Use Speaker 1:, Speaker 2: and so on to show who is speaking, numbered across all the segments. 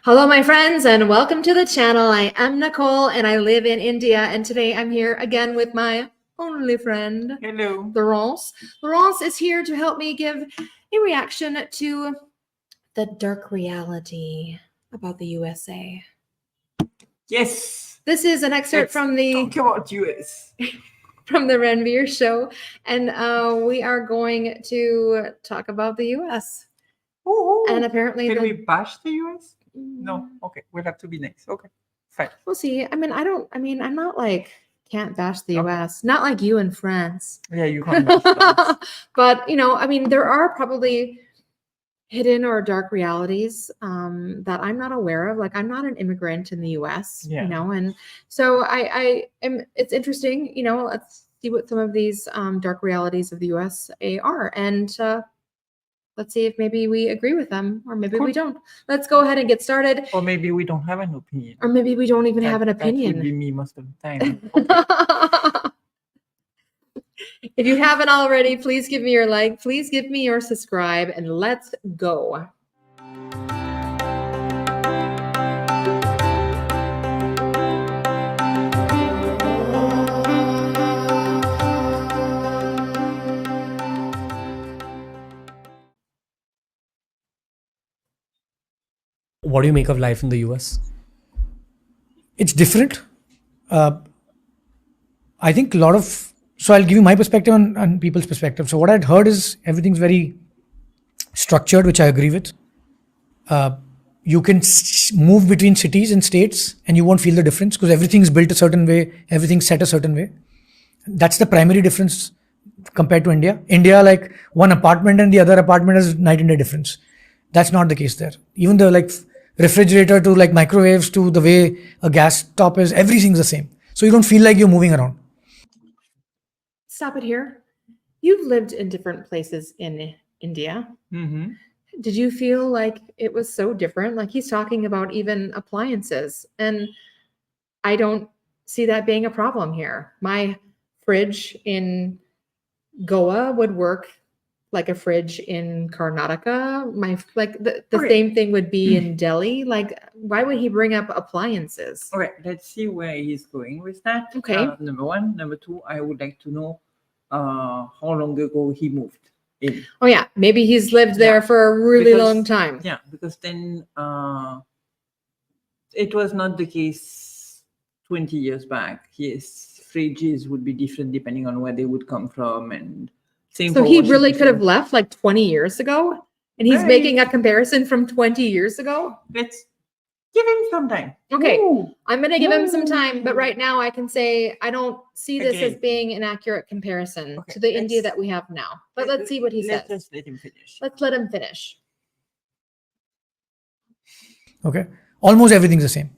Speaker 1: Hello, my friends, and welcome to the channel. I am Nicole, and I live in India, and today I'm here again with my only friend,
Speaker 2: Hello.
Speaker 1: Laurence. Laurence is here to help me give a reaction to the dark reality about the USA.
Speaker 2: Yes.
Speaker 1: This is an excerpt
Speaker 2: Let's
Speaker 1: from the
Speaker 2: talk about US.
Speaker 1: from the Ranveer show, and we are going to talk about the US.
Speaker 2: Ooh.
Speaker 1: And apparently,
Speaker 2: Can we bash the US? No. Okay. We'll have to be nice. Okay. Fine.
Speaker 1: We'll see. I'm not like can't bash the
Speaker 2: Okay.
Speaker 1: US, not like you in France.
Speaker 2: Yeah, you can't bash France.
Speaker 1: But there are probably hidden or dark realities that I'm not aware of. Like I'm not an immigrant in the US,
Speaker 2: Yeah.
Speaker 1: and so I am. It's interesting, Let's see what some of these dark realities of the USA are, and let's see if maybe we agree with them or maybe we don't. Let's go ahead and get started.
Speaker 2: Or maybe we don't have an opinion.
Speaker 1: Or maybe we don't even have an opinion.
Speaker 2: That would be me most of the time. Okay.
Speaker 1: If you haven't already, please give me your like, please give me your subscribe, and let's go.
Speaker 3: What do you make of life in the US?
Speaker 4: It's different. I think so I'll give you my perspective and people's perspective. So what I'd heard is everything's very structured, which I agree with. You can move between cities and states and you won't feel the difference because everything's built a certain way, everything's set a certain way. That's the primary difference compared to India. India, like one apartment and the other apartment is night and day difference. That's not the case there. Even the refrigerator to microwaves to the way a gas top is, everything's the same. So you don't feel like you're moving around.
Speaker 1: Stop it here. You've lived in different places in India.
Speaker 2: Mm-hmm.
Speaker 1: Did you feel like it was so different? Like he's talking about even appliances, and I don't see that being a problem here. My fridge in Goa would work like a fridge in Karnataka. The same thing would be in Delhi. Like, why would he bring up appliances?
Speaker 2: Okay, let's see where he's going with that.
Speaker 1: Okay.
Speaker 2: Number one. Number two, I would like to know how long ago he moved in.
Speaker 1: Oh yeah, maybe he's lived there for a really long time.
Speaker 2: Yeah, because then it was not the case 20 years back. Yes, fridges would be different depending on where they would come from, and same.
Speaker 1: So he really could have left like 20 years ago, and he's making a comparison from 20 years ago.
Speaker 2: Let's give him some time.
Speaker 1: Okay.
Speaker 2: Ooh.
Speaker 1: I'm going to give him some time, but right now I can say I don't see this as being an accurate comparison to the India that we have now. But let's see what he says.
Speaker 2: Let's let him finish.
Speaker 1: Let's let him finish.
Speaker 4: Okay. Almost everything's the same.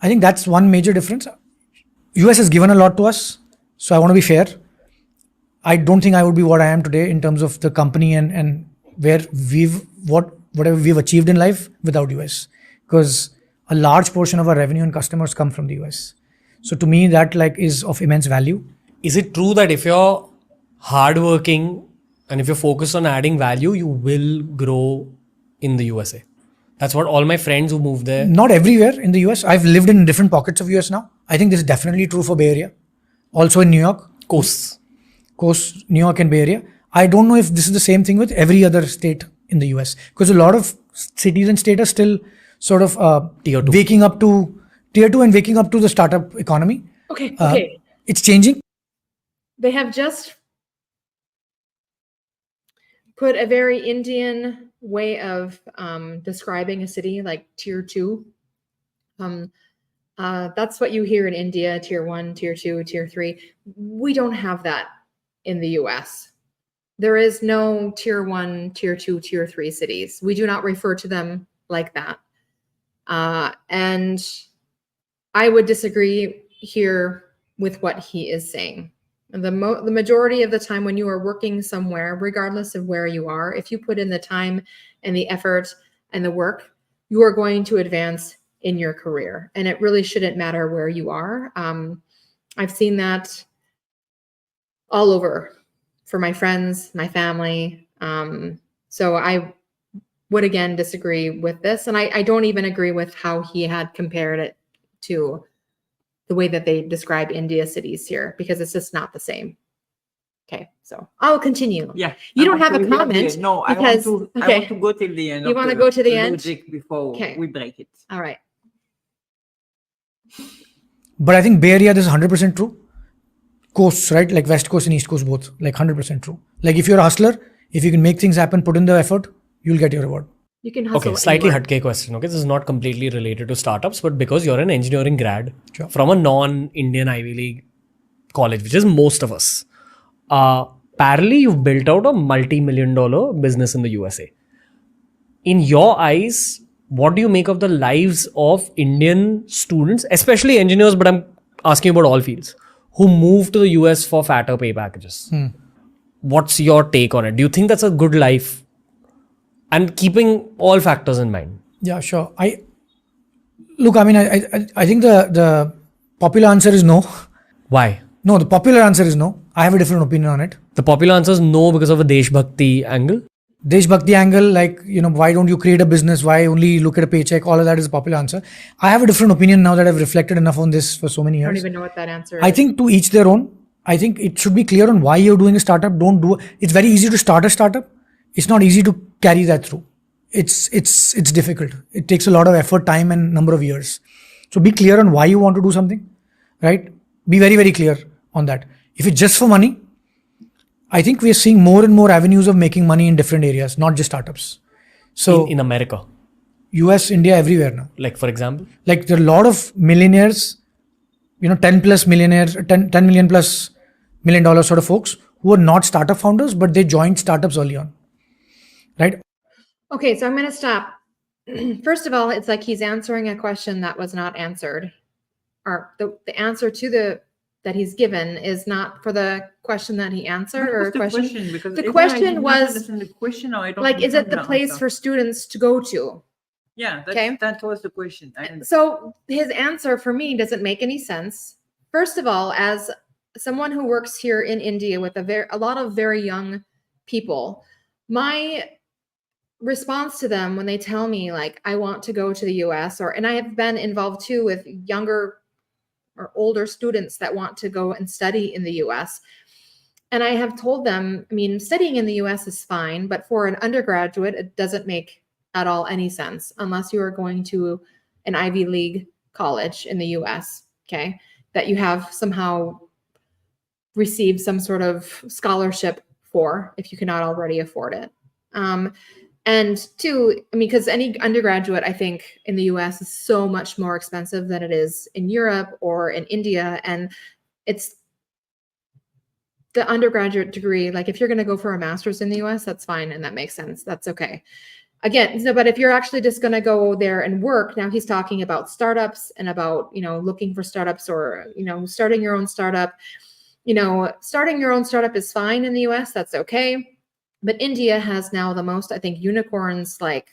Speaker 4: I think that's one major difference. US has given a lot to us, so I want to be fair. I don't think I would be what I am today in terms of the company and where whatever we've achieved in life without US, because a large portion of our revenue and customers come from the US. So to me, that is of immense value.
Speaker 3: Is it true that if you're hardworking and if you're focused on adding value, you will grow in the USA? That's what all my friends who moved there.
Speaker 4: Not everywhere in the US. I've lived in different pockets of US now. I think this is definitely true for Bay Area. Also in New York.
Speaker 3: Coast,
Speaker 4: New York and Bay Area. I don't know if this is the same thing with every other state in the US, because a lot of cities and states are still sort of
Speaker 3: Tier 2.
Speaker 4: waking up to Tier 2 and waking up to the startup economy.
Speaker 1: Okay.
Speaker 4: It's changing.
Speaker 1: They have just put a very Indian way of describing a city like Tier 2. That's what you hear in India, Tier 1, Tier 2, Tier 3. We don't have that in the US. There is no Tier 1, Tier 2, Tier 3 cities. We do not refer to them like that. And I would disagree here with what he is saying. The majority of the time when you are working somewhere, regardless of where you are, if you put in the time and the effort and the work, you are going to advance in your career. And it really shouldn't matter where you are. I've seen that all over for my friends, my family. So I would again disagree with this. And I don't even agree with how he had compared it to the way that they describe India cities here, because it's just not the same. Okay, so I'll continue.
Speaker 2: Yeah.
Speaker 1: You
Speaker 2: I
Speaker 1: don't
Speaker 2: want
Speaker 1: have
Speaker 2: to
Speaker 1: a
Speaker 2: hear
Speaker 1: comment
Speaker 2: the- No,
Speaker 1: because-
Speaker 2: I want
Speaker 1: okay.
Speaker 2: to go till the end.
Speaker 1: You
Speaker 2: of
Speaker 1: wanna
Speaker 2: the
Speaker 1: go to the end?
Speaker 2: logic before
Speaker 1: Okay.
Speaker 2: we break it.
Speaker 1: All right.
Speaker 4: But I think Bay Area, this is 100% true. Coasts, right? Like West Coast and East Coast both. Like 100% true. Like if you're a hustler, if you can make things happen, put in the effort, you'll get your reward.
Speaker 1: You can hustle.
Speaker 3: Okay, slightly
Speaker 1: anywhere.
Speaker 3: hatke question. Okay, this is not completely related to startups, but because you're an engineering grad
Speaker 4: Sure.
Speaker 3: from a non-Indian Ivy League college, which is most of us, parallelly you've built out a multi-million-dollar business in the USA. In your eyes, what do you make of the lives of Indian students, especially engineers, but I'm asking about all fields, who move to the US for fatter pay packages? What's your take on it? Do you think that's a good life? And keeping all factors in mind.
Speaker 4: Yeah, sure. I think the popular answer is no.
Speaker 3: Why?
Speaker 4: No, the popular answer is no. I have a different opinion on it.
Speaker 3: The popular answer is no because of a Desh Bhakti angle.
Speaker 4: Desh Bhakti angle, like, why don't you create a business? Why only look at a paycheck? All of that is a popular answer. I have a different opinion now that I've reflected enough on this for so many
Speaker 1: I don't
Speaker 4: years.
Speaker 1: even know what that answer is.
Speaker 4: I think to each their own. I think it should be clear on why you're doing a startup. Don't do it's very easy to start a startup. It's not easy to carry that through. It's difficult. It takes a lot of effort, time, and number of years. So be clear on why you want to do something, right? Be very, very clear on that. If it's just for money, I think we are seeing more and more avenues of making money in different areas, not just startups. So
Speaker 3: in America,
Speaker 4: US, India, everywhere now.
Speaker 3: like for example,
Speaker 4: Like there are a lot of millionaires, 10 plus millionaires, 10 million plus $1 million sort of folks who are not startup founders, but they joined startups early on, right?
Speaker 1: Okay, so I'm going to stop. First of all, it's like he's answering a question that was not answered, or the answer to that he's given is not for the question that he answered, or a question.
Speaker 2: Because
Speaker 1: the
Speaker 2: either
Speaker 1: question
Speaker 2: I did not
Speaker 1: was,
Speaker 2: understand the question, or I don't
Speaker 1: like, is it
Speaker 2: understand
Speaker 1: the place
Speaker 2: answer.
Speaker 1: for students to go to?
Speaker 2: Yeah,
Speaker 1: Okay.
Speaker 2: that was the question. I didn't-
Speaker 1: So his answer for me doesn't make any sense. First of all, as someone who works here in India with a lot of very young people, my response to them when they tell me like I want to go to the US, and I have been involved too with younger or older students that want to go and study in the US. And I have told them, I mean, studying in the US is fine, but for an undergraduate, it doesn't make at all any sense unless you are going to an Ivy League college in the US, okay, that you have somehow received some sort of scholarship for if you cannot already afford it. And two, I mean, because any undergraduate, I think, in the US is so much more expensive than it is in Europe or in India. And it's the undergraduate degree, like if you're going to go for a master's in the US, that's fine. And that makes sense. That's okay. Again, so, but if you're actually just going to go there and work, now he's talking about startups and about, looking for startups or, starting your own startup. Starting your own startup is fine in the US. That's okay. But India has now the most, I think, unicorns, like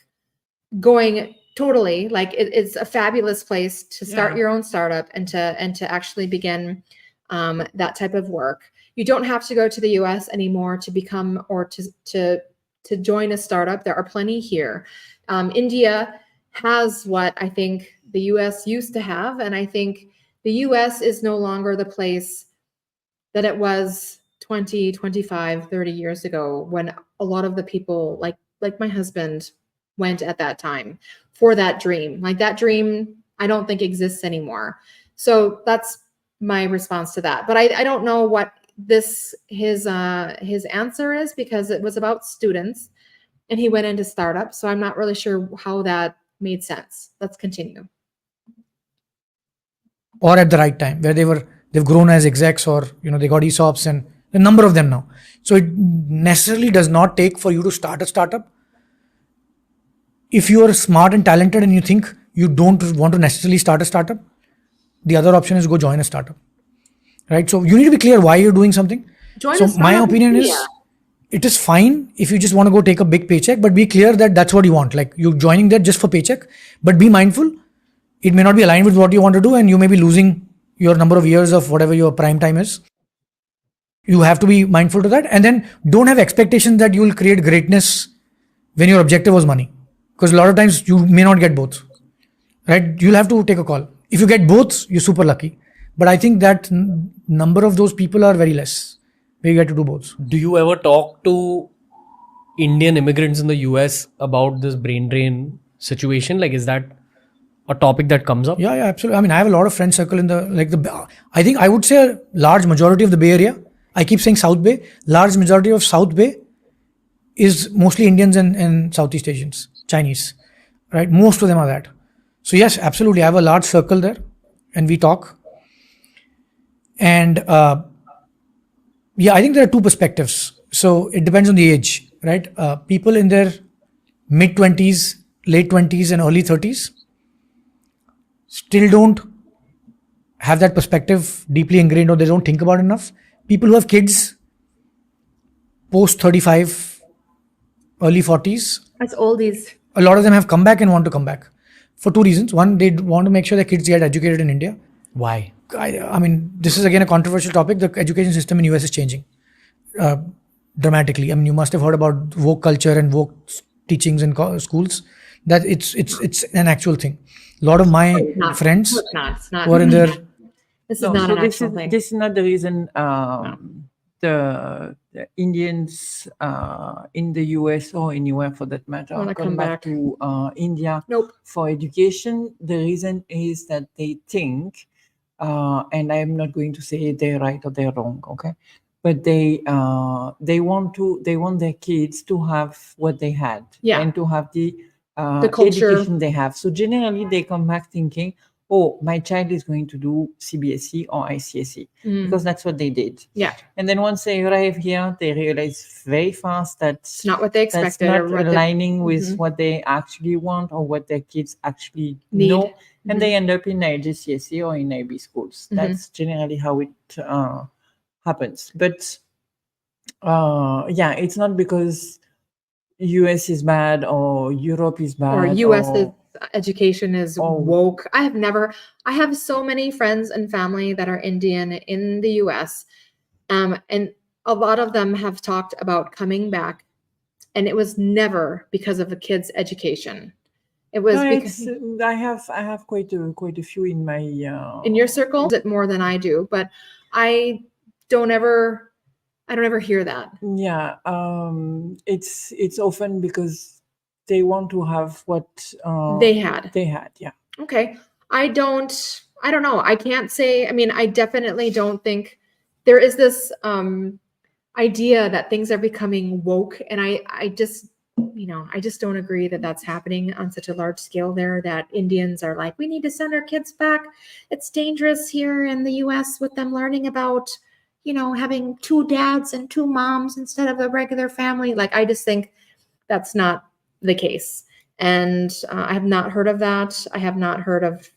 Speaker 1: going totally, like it's a fabulous place to start your own startup and to actually begin that type of work. You don't have to go to the US anymore to become or to join a startup. There are plenty here. India has what I think the US used to have. And I think the US is no longer the place that it was 20, 25, 30 years ago when a lot of the people like my husband went at that time for that dream. Like that dream, I don't think exists anymore. So that's my response to that. But I don't know what his answer is because it was about students and he went into startups. So I'm not really sure how that made sense. Let's continue.
Speaker 4: Or at the right time where they've grown as execs or, they got ESOPs and a number of them now. So it necessarily does not take for you to start a startup. If you are smart and talented and you think you don't want to necessarily start a startup, the other option is go join a startup, right? So you need to be clear why you're doing something. So my opinion is it is fine if you just want to go take a big paycheck, but be clear that that's what you want. Like you're joining that just for paycheck, but be mindful. It may not be aligned with what you want to do and you may be losing your number of years of whatever your prime time is. You have to be mindful to that. And then don't have expectations that you will create greatness when your objective was money. because a lot of times you may not get both, right? You'll have to take a call. If you get both, you're super lucky. But I think that number of those people are very less where you get to do both.
Speaker 3: Do you ever talk to Indian immigrants in the US about this brain drain situation? Like, is that a topic that comes up?
Speaker 4: Yeah, absolutely. I mean, I have a lot of friend circle in the I think I would say a large majority of the Bay Area. I keep saying South Bay. Large majority of South Bay is mostly Indians and Southeast Asians, Chinese, right? Most of them are that. So yes, absolutely. I have a large circle there, and we talk. And yeah, I think there are two perspectives. So it depends on the age, right? People in their mid 20s, late 20s, and early 30s still don't have that perspective deeply ingrained, or they don't think about it enough. People who have kids post 35, early 40s,
Speaker 1: That's oldies.
Speaker 4: a lot of them have come back and want to come back for two reasons. One, they want to make sure their kids get educated in India.
Speaker 3: Why?
Speaker 4: I mean, this is again a controversial topic. The education system in US is changing dramatically. I mean, you must have heard about woke culture and woke teachings in schools. That it's an actual thing. A lot of my
Speaker 1: Not.
Speaker 4: friends
Speaker 1: No, it's not. It's not.
Speaker 4: who are in their
Speaker 1: This is
Speaker 2: No,
Speaker 1: not
Speaker 2: so
Speaker 1: an actual thing.
Speaker 2: this is not the reason the Indians in the US or anywhere for that matter
Speaker 1: Wanna
Speaker 2: come
Speaker 1: come
Speaker 2: back
Speaker 1: back.
Speaker 2: to India
Speaker 1: Nope.
Speaker 2: for education. The reason is that they think, and I'm not going to say they're right or they're wrong, okay? But they want their kids to have what they had,
Speaker 1: Yeah.
Speaker 2: and to have the
Speaker 1: culture.
Speaker 2: education they have. So generally, they come back thinking, "Oh, my child is going to do CBSE or ICSE,"
Speaker 1: Mm.
Speaker 2: because that's what they did.
Speaker 1: Yeah.
Speaker 2: And then once they arrive here, they realize very fast that
Speaker 1: It's not what they
Speaker 2: that's
Speaker 1: expected
Speaker 2: not
Speaker 1: or what they
Speaker 2: aligning with
Speaker 1: Mhm.
Speaker 2: what they actually want or what their kids actually
Speaker 1: Need.
Speaker 2: know, and
Speaker 1: Mhm.
Speaker 2: they end up in IGCSE or in IB schools.
Speaker 1: Mhm.
Speaker 2: That's generally how it happens. But yeah, it's not because US is bad or Europe is bad
Speaker 1: or US education is
Speaker 2: or-
Speaker 1: woke. I have so many friends and family that are Indian in the US. And a lot of them have talked about coming back, and it was never because of a kid's education. It was
Speaker 2: No,
Speaker 1: because
Speaker 2: I have quite a few in my
Speaker 1: in your circle it more than I do, but I don't ever hear that.
Speaker 2: yeah, it's often because they want to have what
Speaker 1: They had.
Speaker 2: yeah.
Speaker 1: Okay. I don't know. I can't say, I mean, I definitely don't think there is this idea that things are becoming woke, and I just don't agree that that's happening on such a large scale there, that Indians are like, we need to send our kids back. It's dangerous here in the US with them learning about, having two dads and two moms instead of the regular family. Like, I just think that's not the case. And I have not heard of that. I have not heard of,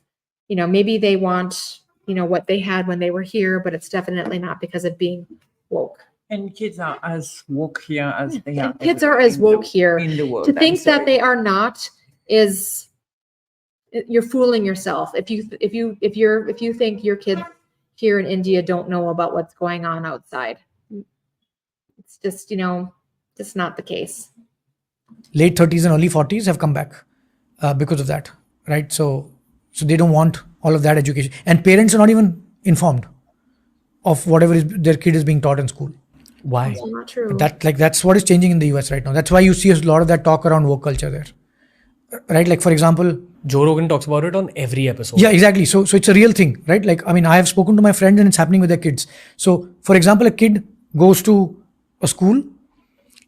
Speaker 1: maybe they want, what they had when they were here, but it's definitely not because of being woke.
Speaker 2: And kids are as woke here as they are.
Speaker 1: And kids are
Speaker 2: everywhere
Speaker 1: as woke here.
Speaker 2: in the world.
Speaker 1: To
Speaker 2: I'm
Speaker 1: think that
Speaker 2: sorry.
Speaker 1: they are not is, you're fooling yourself. If you think your kids here in India don't know about what's going on outside, it's just, just not the case.
Speaker 4: late 30s and early 40s have come back because of that, right? So they don't want all of that education, and parents are not even informed of whatever their kid is being taught in school.
Speaker 3: Why?
Speaker 1: That's not true.
Speaker 4: That's what is changing in the US right now. That's why you see a lot of that talk around woke culture there, right? Like, for example,
Speaker 3: Joe Rogan talks about it on every episode.
Speaker 4: yeah, exactly. So it's a real thing, right? Like, I mean, I have spoken to my friends and it's happening with their kids. So, for example, a kid goes to a school,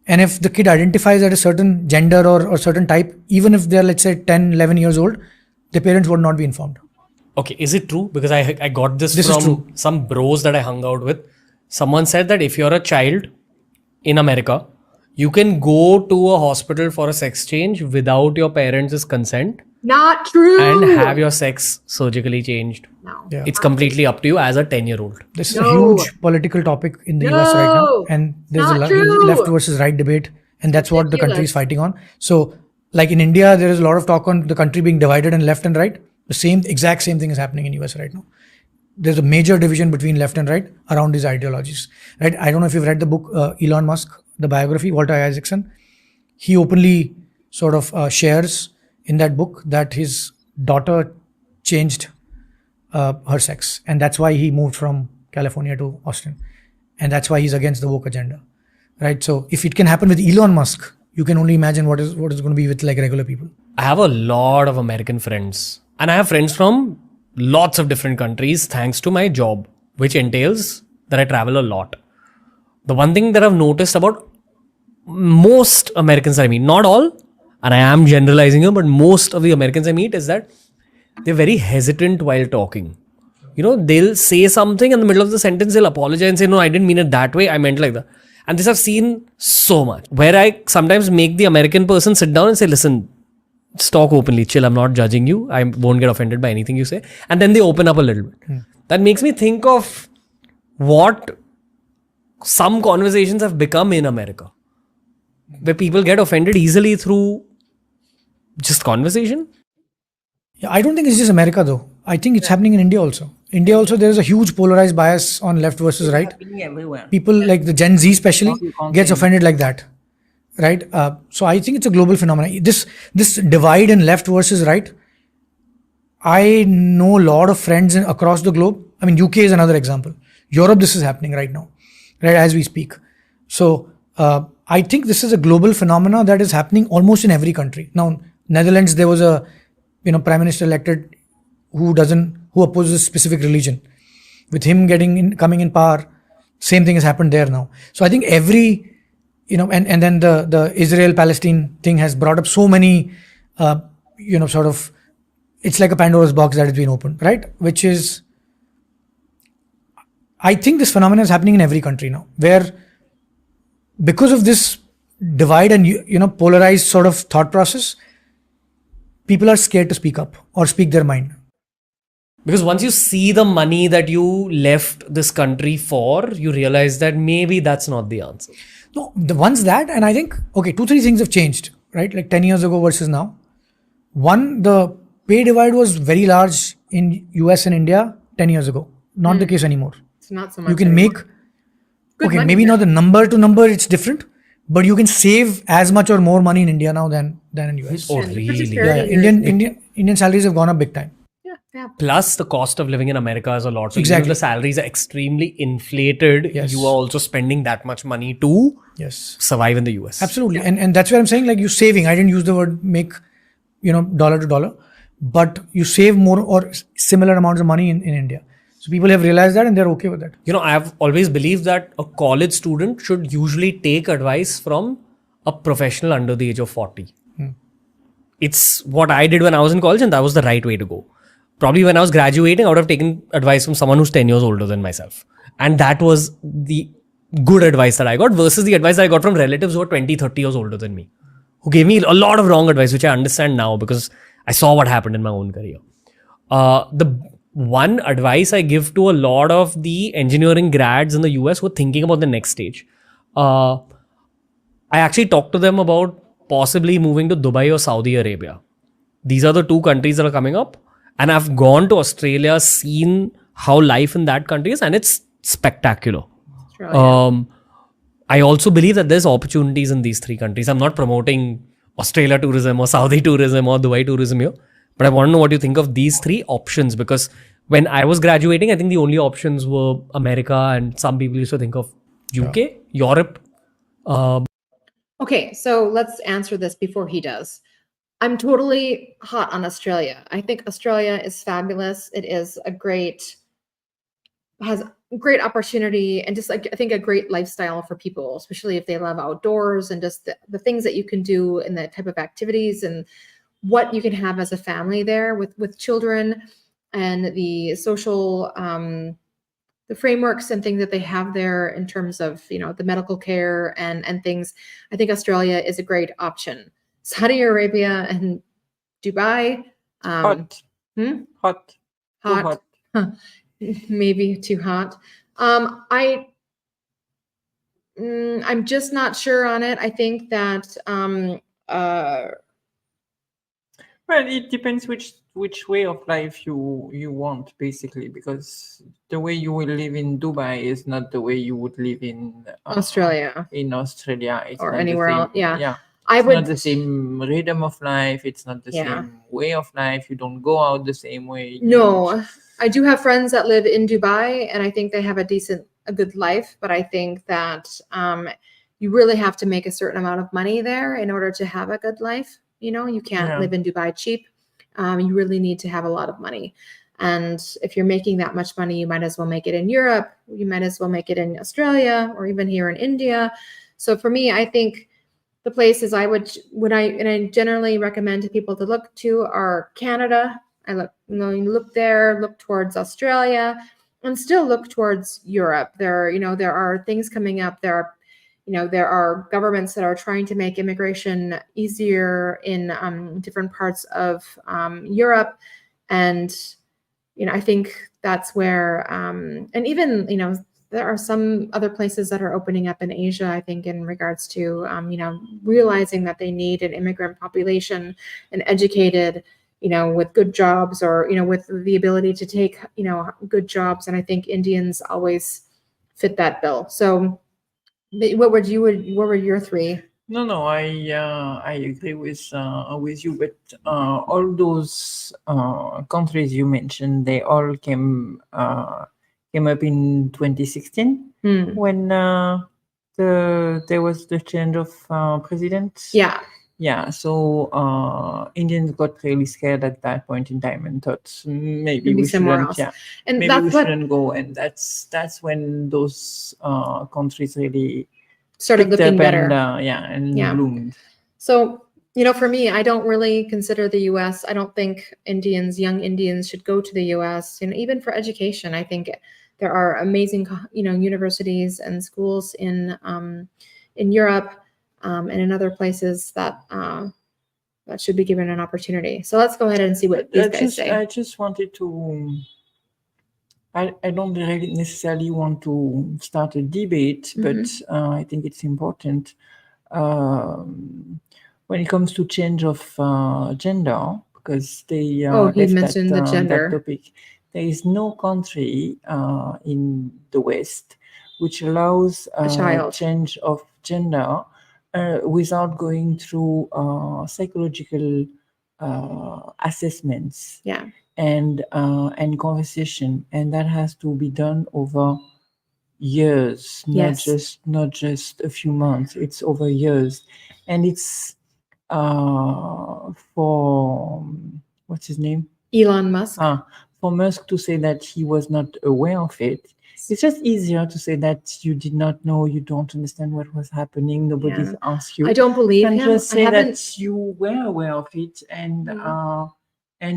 Speaker 4: and if the kid identifies as a certain gender or certain type, even if they're, let's say, 10, 11 years old, the parents would not be informed.
Speaker 3: Okay, is it true? Because I got this
Speaker 4: This is
Speaker 3: from
Speaker 4: true.
Speaker 3: some bros that I hung out with. Someone said that if you're a child in America, you can go to a hospital for a sex change without your parents' consent
Speaker 1: Not true.
Speaker 3: and have your sex surgically changed.
Speaker 1: No.
Speaker 4: Yeah.
Speaker 3: It's completely up to you as a 10-year-old.
Speaker 4: This is
Speaker 1: No.
Speaker 4: a huge political topic in the US right now,
Speaker 1: No.
Speaker 4: and there's
Speaker 1: Not
Speaker 4: a
Speaker 1: true.
Speaker 4: left versus right debate, and that's what the country is
Speaker 1: Ridiculous.
Speaker 4: fighting on. So, like in India, there is a lot of talk on the country being divided in left and right. The exact same thing is happening in US right now. There's a major division between left and right around these ideologies, right? I don't know if you've read the book Elon Musk, the biography, Walter Isaacson. He openly sort of shares in that book that his daughter changed her sex, and that's why he moved from California to Austin, and that's why he's against the woke agenda, right? So if it can happen with Elon Musk, you can only imagine what is going to be with like regular people.
Speaker 3: I have a lot of American friends, and I have friends from lots of different countries thanks to my job, which entails that I travel a lot. The one thing that I've noticed about most Americans I meet, not all, and I am generalizing here, but most of the Americans I meet is that they're very hesitant while talking. You know, they'll say something in the middle of the sentence, they'll apologize and say, no, I didn't mean it that way, I meant like that. And this I've seen so much, where I sometimes make the American person sit down and say, listen, just talk openly, chill, I'm not judging you, I won't get offended by anything you say. And then they open up a little bit. That makes me think of what some conversations have become in America, where people get offended easily through just conversation.
Speaker 4: Yeah, I don't think it's just America though. I think it's happening in India also. India also, there is a huge polarized bias on left versus right.
Speaker 2: Happening everywhere.
Speaker 4: People like the Gen Z especially gets offended like that, right? So I think it's a global phenomenon. This divide in left versus right. I know a lot of friends across the globe. I mean, UK is another example. Europe, this is happening right now, right as we speak. So I think this is a global phenomena that is happening almost in every country. Now, Netherlands, there was a prime minister elected who opposes a specific religion. With him coming in power, same thing has happened there now. So I think every, and then the Israel-Palestine thing has brought up so many, sort of, it's like a Pandora's box that has been opened, right? Which is, I think this phenomenon is happening in every country now, where because of this divide and polarized sort of thought process, people are scared to speak up or speak their mind.
Speaker 3: Because once you see the money that you left this country for, you realize that maybe that's not the answer.
Speaker 4: No, once that, and I think, 2-3 things have changed, right? Like 10 years ago versus now. One, the pay divide was very large in US and India 10 years ago. Not the case anymore.
Speaker 1: It's not so much.
Speaker 4: You can
Speaker 1: anymore.
Speaker 4: make,
Speaker 1: Good money
Speaker 4: maybe
Speaker 1: there.
Speaker 4: not the number to number, it's different, but you can save as much or more money in India now than in US.
Speaker 3: Oh,
Speaker 1: And
Speaker 3: really?
Speaker 1: particularly
Speaker 4: Yeah, Indian salaries have gone up big time.
Speaker 1: Yeah.
Speaker 3: Plus, the cost of living in America is a lot. So
Speaker 4: Exactly.
Speaker 3: even if the salaries are extremely inflated,
Speaker 4: Yes.
Speaker 3: you are also spending that much money to
Speaker 4: Yes.
Speaker 3: survive in the US.
Speaker 4: Absolutely. And that's where I'm saying, like, you saving. I didn't use the word make, dollar to dollar, but you save more or similar amounts of money in India. So people have realized that and they're okay with that.
Speaker 3: I have always believed that a college student should usually take advice from a professional under the age of 40. It's what I did when I was in college, and that was the right way to go. Probably when I was graduating, I would have taken advice from someone who's 10 years older than myself. And that was the good advice that I got versus the advice that I got from relatives who are 20, 30 years older than me, who gave me a lot of wrong advice, which I understand now because I saw what happened in my own career. The one advice I give to a lot of the engineering grads in the US who are thinking about the next stage, I actually talked to them about possibly moving to Dubai or Saudi Arabia. These are the two countries that are coming up. And I've gone to Australia, seen how life in that country is, and it's spectacular.
Speaker 1: Australia.
Speaker 3: I also believe that there's opportunities in these three countries. I'm not promoting Australia tourism or Saudi tourism or Dubai tourism here, but I want to know what you think of these three options, because when I was graduating, I think the only options were America, and some people used to think of UK, Europe.
Speaker 1: Okay, so let's answer this before he does. I'm totally hot on Australia. I think Australia is fabulous. It is has great opportunity and just like I think a great lifestyle for people, especially if they love outdoors and just the things that you can do and the type of activities and what you can have as a family there with children and the social the frameworks and things that they have there in terms of the medical care and things. I think Australia is a great option. Saudi Arabia and Dubai.
Speaker 2: Hot.
Speaker 1: Hmm?
Speaker 2: Hot. Too
Speaker 1: Hot. Huh. Maybe too hot. I'm just not sure on it. I think that
Speaker 2: Well, it depends which way of life you want, basically, because the way you will live in Dubai is not the way you would live in
Speaker 1: Australia
Speaker 2: In Australia, it's
Speaker 1: or
Speaker 2: not the
Speaker 1: anywhere
Speaker 2: same.
Speaker 1: else. Yeah.
Speaker 2: Yeah.
Speaker 1: I
Speaker 2: It's
Speaker 1: would,
Speaker 2: not the same rhythm of life. It's not the
Speaker 1: Yeah.
Speaker 2: same way of life. You don't go out the same way.
Speaker 1: no, I do have friends that live in Dubai, and I think they have a good life. But I think that you really have to make a certain amount of money there in order to have a good life. You can't
Speaker 2: Yeah.
Speaker 1: live in Dubai cheap. You really need to have a lot of money. And if you're making that much money, you might as well make it in Europe. You might as well make it in Australia or even here in India. So for me, I think the places I generally recommend to people to look to are Canada. Look there, look towards Australia, and still look towards Europe. There are things coming up. There are governments that are trying to make immigration easier in different parts of Europe, and I think that's where, and even there are some other places that are opening up in Asia, I think, in regards to, realizing that they need an immigrant population and educated, with good jobs or, with the ability to take, good jobs. And I think Indians always fit that bill. So what were your three?
Speaker 2: No, I agree with you, but all those countries you mentioned, they all came up in 2016 when there was the change of president.
Speaker 1: Yeah.
Speaker 2: Yeah, so Indians got really scared at that point in time and thought maybe
Speaker 1: Maybe
Speaker 2: we
Speaker 1: somewhere
Speaker 2: shouldn't.
Speaker 1: else.
Speaker 2: Yeah,
Speaker 1: And
Speaker 2: maybe
Speaker 1: that's
Speaker 2: we
Speaker 1: what
Speaker 2: shouldn't go, and that's when those countries really
Speaker 1: started
Speaker 2: picked
Speaker 1: looking
Speaker 2: up
Speaker 1: better.
Speaker 2: and
Speaker 1: Yeah.
Speaker 2: bloomed.
Speaker 1: So, for me, I don't really consider the US. I don't think young Indians should go to the US. Even for education, I think there are amazing, universities and schools in Europe and in other places that should be given an opportunity. So let's go ahead and see what these guys say.
Speaker 2: I just wanted to. I don't really necessarily want to start a debate, but I think it's important when it comes to change of gender, because they
Speaker 1: He
Speaker 2: left
Speaker 1: mentioned the gender.
Speaker 2: that topic. There is no country in the West which allows
Speaker 1: A child.
Speaker 2: change of gender without going through psychological assessments.
Speaker 1: Yeah.
Speaker 2: And conversation, and that has to be done over years,
Speaker 1: Yes.
Speaker 2: not just a few months. It's over years, and it's for what's his name?
Speaker 1: Elon Musk.
Speaker 2: For Musk to say that he was not aware of it. It's just easier to say that you did not know, you don't understand what was happening, nobody's asked you.
Speaker 1: I don't believe
Speaker 2: and
Speaker 1: him.
Speaker 2: just say
Speaker 1: I haven't.
Speaker 2: that you were aware of it and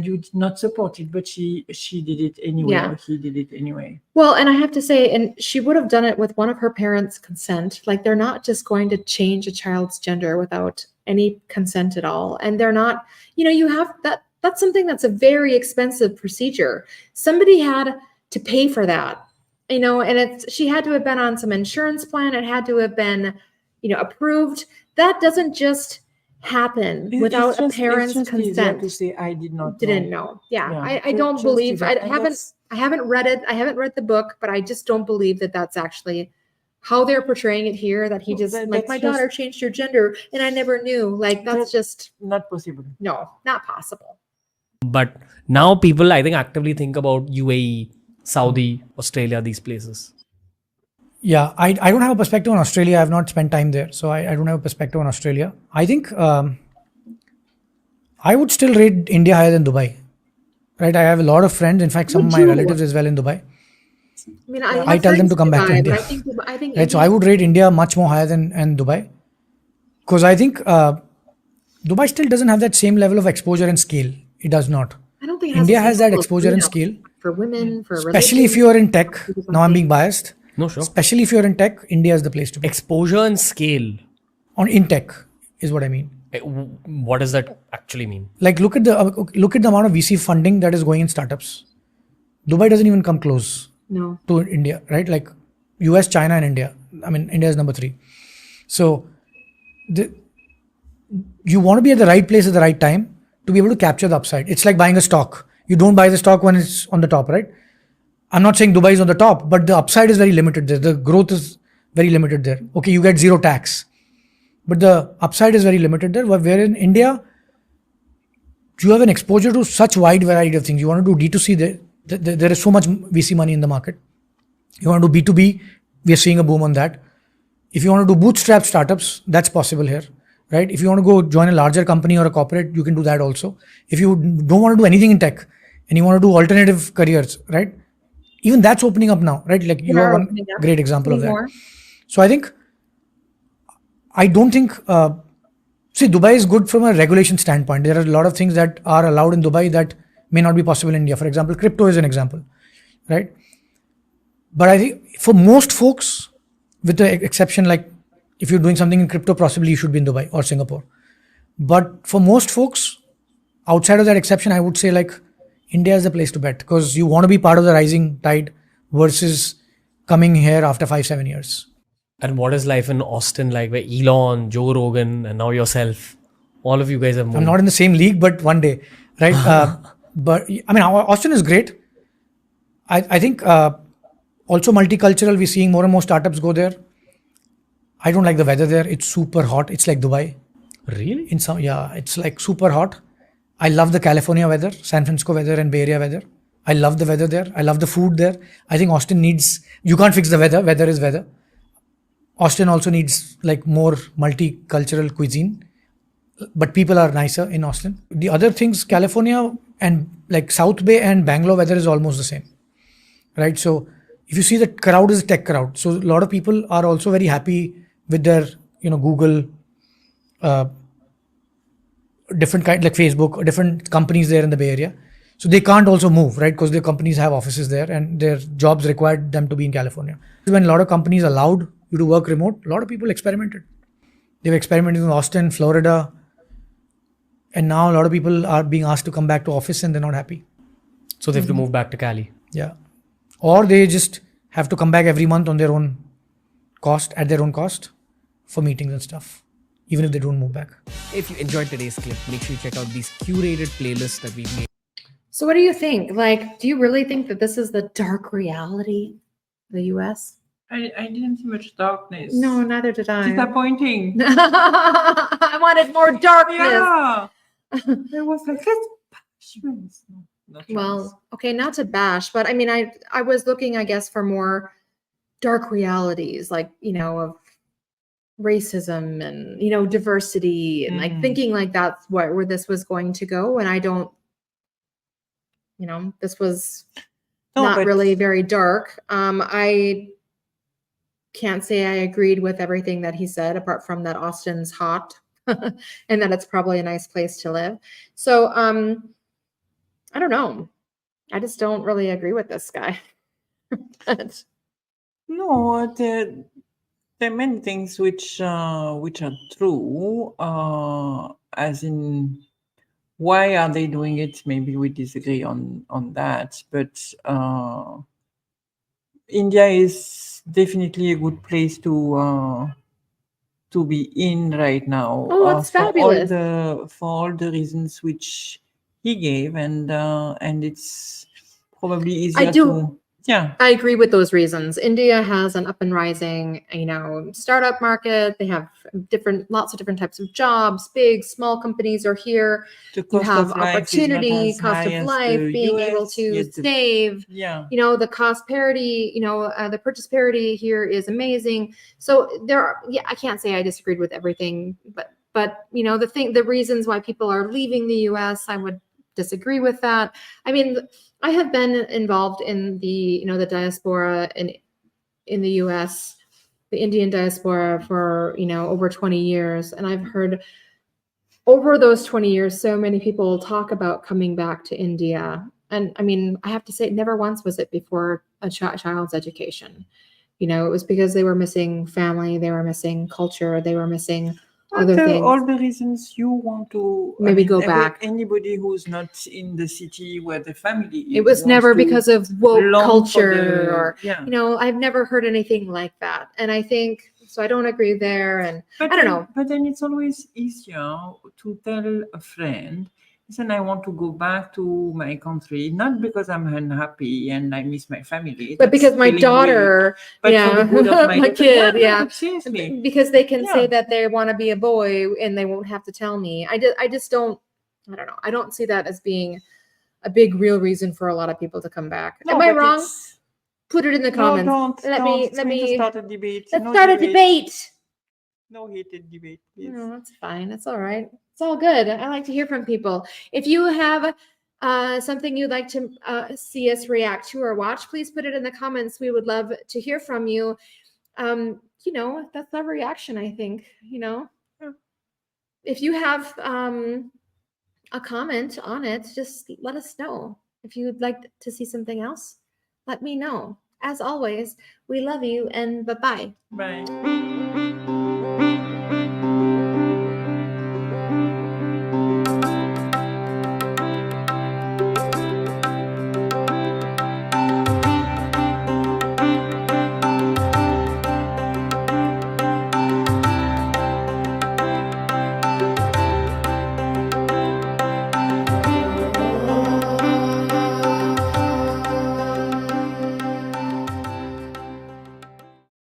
Speaker 2: you did not support it, but she did it anyway,
Speaker 1: Yeah.
Speaker 2: or he did it anyway.
Speaker 1: Well, and I have to say, and she would have done it with one of her parents' consent. Like, they're not just going to change a child's gender without any consent at all. And they're not, you have that's something that's a very expensive procedure. Somebody had to pay for that, and she had to have been on some insurance plan. It had to have been, approved. That doesn't just happen without a parent's consent.
Speaker 2: To say I didn't
Speaker 1: know. Yeah. I don't believe. I haven't read it. I haven't read the book, but I just don't believe that that's actually how they're portraying it here. That he just my daughter changed her gender and I never knew. Like, that's just
Speaker 2: not possible.
Speaker 1: No, not possible.
Speaker 3: But now people, I think, actively think about UAE, Saudi, Australia, these places.
Speaker 4: Yeah, I don't have a perspective on Australia. I've not spent time there, so I don't have a perspective on Australia. I think I would still rate India higher than Dubai. Right? I have a lot of friends. In fact, some of my relatives as well in Dubai.
Speaker 1: I mean,
Speaker 4: I tell them to come back to India.
Speaker 1: I think
Speaker 4: Right, so I would rate India much more higher than Dubai, because I think Dubai still doesn't have that same level of exposure and scale. It does not.
Speaker 1: I don't think
Speaker 4: India has that exposure and scale,
Speaker 1: for women, for
Speaker 4: especially if you are in tech. Now I'm being biased.
Speaker 3: No, sure.
Speaker 4: Especially if you're in tech, India is the place to be.
Speaker 3: Exposure and scale.
Speaker 4: In tech is what I mean.
Speaker 3: What does that actually mean?
Speaker 4: Like, look at the amount of VC funding that is going in startups. Dubai doesn't even come close to India, right? Like US, China, and India. I mean, India is number 3. So you want to be at the right place at the right time to be able to capture the upside. It's like buying a stock. You don't buy the stock when it's on the top, right? I'm not saying Dubai is on the top, but the upside is very limited there. The growth is very limited there. Okay, you get zero tax. but the upside is very limited there. Where in India, you have an exposure to such wide variety of things. You want to do D2C, there is so much VC money in the market. You want to do B2B, we are seeing a boom on that. If you want to do bootstrap startups, that's possible here, right? If you want to go join a larger company or a corporate, you can do that also. If you don't want to do anything in tech and you want to do alternative careers, right? Even that's opening up now, right? Like you are one great example of that.
Speaker 1: More.
Speaker 4: So I don't think, see, Dubai is good from a regulation standpoint. There are a lot of things that are allowed in Dubai that may not be possible in India. For example, crypto is an example, right? But I think for most folks, with the exception, like if you're doing something in crypto, possibly you should be in Dubai or Singapore. But for most folks, outside of that exception, I would say like India is the place to bet because you want to be part of the rising tide versus coming here after 5-7 years.
Speaker 3: And what is life in Austin like, where Elon, Joe Rogan, and now yourself, all of you guys have moved?
Speaker 4: I'm not in the same league, but one day, right? But I mean, Austin is great. I think also multicultural. We're seeing more and more startups go there. I don't like the weather there. It's super hot. It's like Dubai.
Speaker 3: Really?
Speaker 4: Yeah, it's like super hot. I love the California weather, San Francisco weather, and Bay Area weather. I love the weather there. I love the food there. I think Austin needs. You can't fix the weather. Weather is weather. Austin also needs like more multicultural cuisine, but people are nicer in Austin. The other things, California and like South Bay and Bangalore weather is almost the same, right? So if you see the crowd is a tech crowd, so a lot of people are also very happy with their Google, different kind like Facebook, different companies there in the Bay Area. So they can't also move, right? Because their companies have offices there and their jobs required them to be in California. When a lot of companies allowed you to work remote, a lot of people experimented. They were experimenting in Austin, Florida, and now a lot of people are being asked to come back to office and they're not happy.
Speaker 3: So they have to move back to Cali.
Speaker 4: Yeah. Or they just have to come back every month on their own cost, at their own cost for meetings and stuff, even if they don't move back.
Speaker 3: If you enjoyed today's clip, make sure you check out these curated playlists that we've made.
Speaker 1: So what do you think? Like, do you really think that this is the dark reality of the US?
Speaker 2: I didn't see much darkness.
Speaker 1: No, neither did I.
Speaker 2: Disappointing.
Speaker 1: I wanted more darkness.
Speaker 2: Yeah. There was like bashments. No chance.
Speaker 1: Well, okay, not to bash, but I mean, I was looking, I guess, for more dark realities, like, of racism and, diversity and like thinking like that's where this was going to go. And I don't, this was not really very dark. I can't say I agreed with everything that he said, apart from that Austin's hot and that it's probably a nice place to live. So, I don't know. I just don't really agree with this guy. But
Speaker 2: No, there are many things which are true. As in, why are they doing it? Maybe we disagree on that, but India is definitely a good place to be in right now.
Speaker 1: Oh, it's fabulous.
Speaker 2: For all the reasons which he gave, and it's probably easier to. Yeah,
Speaker 1: I agree with those reasons. India has an up and rising, startup market. They have lots of different types of jobs. Big, small companies are here. You have opportunity, cost of life, being able to save. The cost parity. The purchase parity here is amazing. So I can't say I disagreed with everything, but the reasons why people are leaving the U.S., I would disagree with that. I mean, I have been involved in the the diaspora in the US, the Indian diaspora for over 20 years, and I've heard over those 20 years so many people talk about coming back to India. And I mean, I have to say, never once was it before a child's education. It was because they were missing family, they were missing culture, they were missing other things.
Speaker 2: All the reasons you want to
Speaker 1: maybe go back.
Speaker 2: Anybody who's not in the city where the family is.
Speaker 1: It was never because of woke culture or I've never heard anything like that. And I think so. I don't agree there. And I don't know.
Speaker 2: But then it's always easier to tell a friend, listen, I want to go back to my country, not because I'm unhappy and I miss my family,
Speaker 1: But because
Speaker 2: that's
Speaker 1: my
Speaker 2: feeling weird,
Speaker 1: daughter,
Speaker 2: but
Speaker 1: yeah,
Speaker 2: for the good of my,
Speaker 1: my
Speaker 2: daughter,
Speaker 1: kid,
Speaker 2: no,
Speaker 1: yeah.
Speaker 2: but seriously,
Speaker 1: Because they can say
Speaker 2: Yeah.
Speaker 1: that they want to be a boy and they won't have to tell me. I just don't, I don't know. I don't see that as being a big real reason for a lot of people to come back.
Speaker 2: no,
Speaker 1: Am I
Speaker 2: but
Speaker 1: wrong?
Speaker 2: it's-
Speaker 1: Put it in the
Speaker 2: No,
Speaker 1: comments.
Speaker 2: don't. It's going to start a debate.
Speaker 1: Let's
Speaker 2: No
Speaker 1: start a
Speaker 2: debate.
Speaker 1: debate.
Speaker 2: No heated debate, please.
Speaker 1: No, that's fine. It's all right. It's all good. I like to hear from people. If you have something you'd like to see us react to or watch, please put it in the comments. We would love to hear from you. You know, that's our reaction, I think, you know.
Speaker 2: Yeah.
Speaker 1: If you have a comment on it, just let us know. If you'd like to see something else, let me know. As always, we love you and bye-bye.
Speaker 2: Bye.